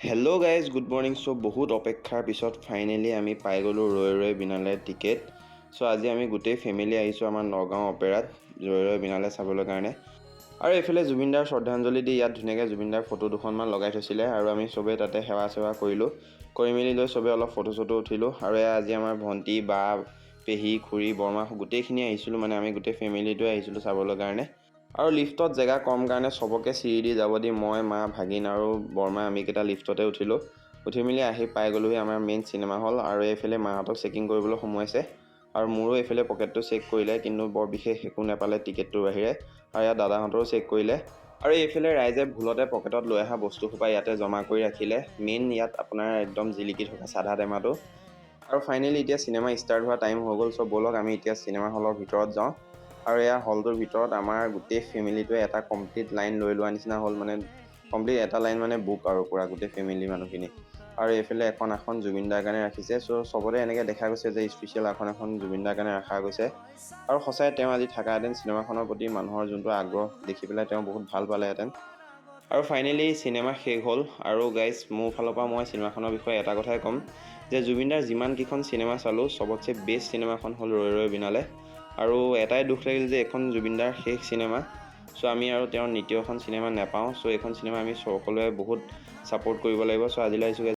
Hello' guys, good morning. So' বহুত অপেক্ষাৰ পিছত ফাইনেলি আমি পাই গ'লোঁ ৰৈ ৰৈ বিনালে টিকেট। চ' আজি আমি গোটেই ফেমিলি আহিছোঁ আমাৰ নগাঁও অপেৰাত ৰৈ ৰৈ বিনালে চাবলৈ কাৰণে। আৰু এইফালে জুবিনদাৰ শ্ৰদ্ধাঞ্জলি দি ইয়াত ধুনীয়াকৈ জুবিনদাৰ ফটো দুখনমান লগাই থৈছিলে আৰু আমি চবেই তাতে সেৱা চেৱা কৰিলোঁ। কৰি মেলি লৈ চবেই অলপ ফটো চটো উঠিলোঁ। আৰু এয়া আজি আমাৰ ভণ্টি, বা, পেহী, খুৰী, বৰমা গোটেইখিনি আহিছিলোঁ, মানে আমি গোটেই ফেমিলিটোৱে আহিছিলোঁ চাবলৈ কাৰণে। আৰু লিফ্টত জেগা কম কাৰণে চবকে চিৰি দি যাব দি মই, মা, ভাগিন আৰু বৰমা আমিকেইটা লিফ্টতে উঠিলোঁ। উঠি মেলি আহি পাই গ'লোহি আমাৰ মেইন চিনেমা হল। আৰু এইফালে মাহঁতক চেকিং কৰিবলৈ সোমোৱাইছে আৰু মোৰো এইফালে পকেটটো চেক কৰিলে, কিন্তু বৰ বিশেষ একো নাপালে টিকেটটোৰ বাহিৰে। আৰু ইয়াত দাদাহঁতৰো চেক কৰিলে। আৰু এইফালে ৰাইজে ভুলতে পকেটত লৈ অহা বস্তুসোপা ইয়াতে জমা কৰি ৰাখিলে। মেইন ইয়াত আপোনাৰ একদম জিলিকি থকা চাধা টেমাটো। আৰু ফাইনেলি এতিয়া চিনেমা ষ্টাৰ্ট হোৱা টাইম হৈ গ'ল। চ' ব'লক আমি এতিয়া চিনেমা হলৰ ভিতৰত যাওঁ। আৰু এয়া হলটোৰ ভিতৰত আমাৰ গোটেই ফেমিলিটোৱে এটা কমপ্লিট লাইন লৈ লোৱা নিচিনা হ'ল, মানে কমপ্লিট এটা লাইন মানে বুক আৰু পূৰা গোটেই ফেমিলি মানুহখিনি। আৰু এইফালে এখন আসন জুবিনদাৰ কাৰণে ৰাখিছে। চ' চবতে এনেকৈ দেখা গৈছে যে স্পেচিয়েল আসন এখন জুবিনদাৰ কাৰণে ৰখা গৈছে। আৰু সঁচাই তেওঁ আজি থাকাহেঁতেন চিনেমাখনৰ প্ৰতি মানুহৰ যোনটো আগ্ৰহ দেখি পেলাই তেওঁ বহুত ভাল পালেহেঁতেন। আৰু ফাইনেলি চিনেমা শেষ হ'ল। আৰু গাইজ, মোৰ ফালৰ পৰা মই চিনেমাখনৰ বিষয়ে এটা কথাই ক'ম যে জুবিনদাৰ যিমানকেইখন চিনেমা চালোঁ চবতছে বেষ্ট চিনেমাখন হ'ল ৰৈ ৰৈ বিনালে। আৰু এটাই দুখ লাগিল যে এইখন জুবিনদাৰ শেষ চিনেমা। চ' আমি আৰু তেওঁৰ দ্বিতীয়খন চিনেমা নাপাওঁ। চ' এইখন চিনেমা আমি সকলোৱে বহুত ছাপোৰ্ট কৰিব লাগিব। চ' আজিলৈ আহিছোঁ।